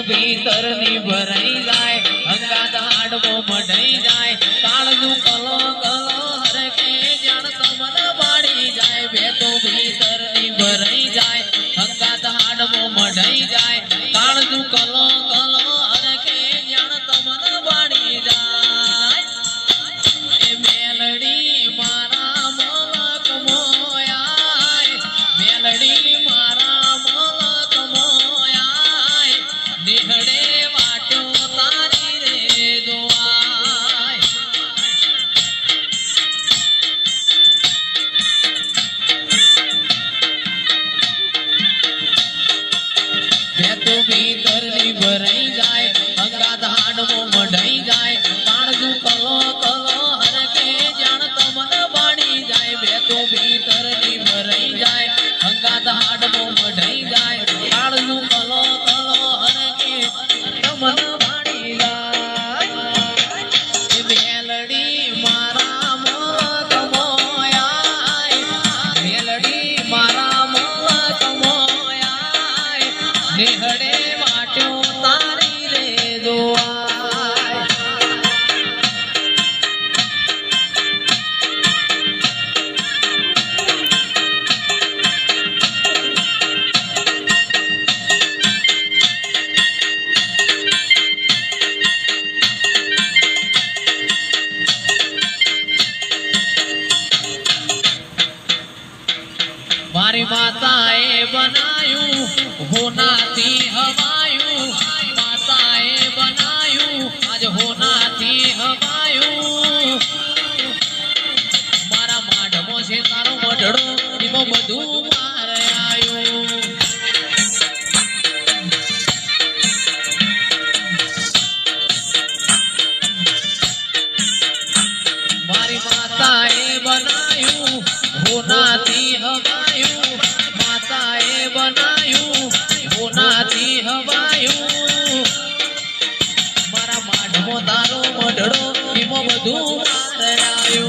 भीतर नी भराई जाए अंगात हाडवो मढाई जाए काळजू कलो कलो हर के जान तमन बाड़ी जाए भेतो भीतर नी भराई जाए अंगात हाडवो मढाई जाए काळजू कलो कलो हर के जान तमन बाड़ी जाए ए मेलडी मारा मोलक मोयाय मेलडी मारा मोलक मोयाय निहडे वाटो तारी रे दुआय भेतो भीतर नी भराई जाए अंगात हाडवो मढाई जाए काळजू कलो कलो हर के जान तमन बाड़ी जाए भेतो भीतर नी भराई जाए अंगात हाडवो मढाई जाए काळजू कलो कलो हर के तमन बाड़ी जाए मेलडी मारा मोलक मोयाय मेलडी मारा मोलक मोयाय निहडे वाट्यो तारी रे दुआय मारी माताए बनायू होनाथी हवायू माताए बनायू आज होनाथी हवायू मारा माढमो से तारो मढड़ो इमो बधु मार आयू मारी माताए बनायू होनाथी हवायू माताए बनायू होनाथी हवायू मारा माढमो तारो मढड़ो इमो बधु मार आयू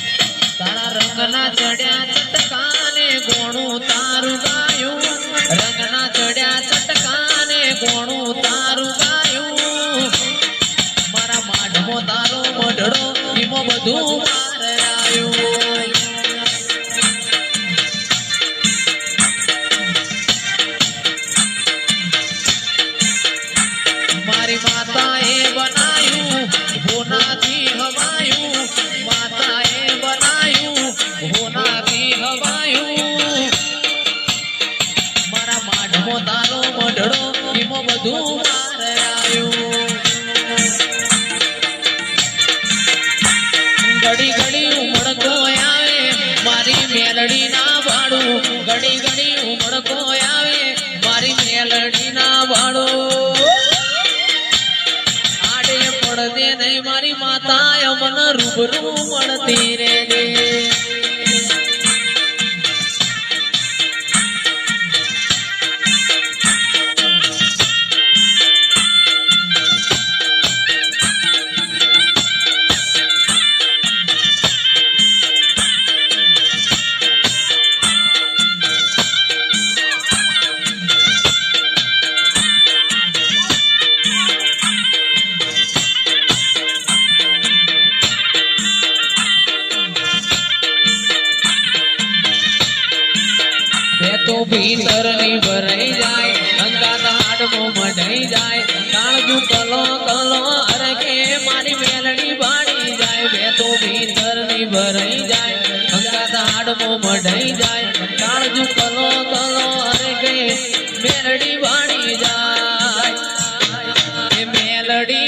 रंगना चढ़िया चटकाने गोणू तारू गायू रंगना चढ़िया चटकाने गोणू तारू गायू मारा माढमो तारो मढड़ो इमो बधु मार आयू मारी माताए बनायू होनाथी हवायू माताए बनायू होनाथी हवायू मारा माढमो तारो मढड़ो इमो बधु मार आयू घड़ी घड़ी उमड़को आवे मारी मेलडी ना भाड़ू घड़ी घड़ी उमड़को आवे मारी मेलडी ना भाड़ू आडे पड़दे नहीं मारी माता अमन रूबरू मळती रे तो भीतर नी भराई जाए अंगात हाडवो मढाई जाए काळजू कलो कलो हर के मारी मेलडी बाड़ी जाए वे तो भीतर नी भराई जाए अंगात हाडवो मढाई जाए काळजू कलो कलो हर के मेलडी बाड़ी जाए मेलडी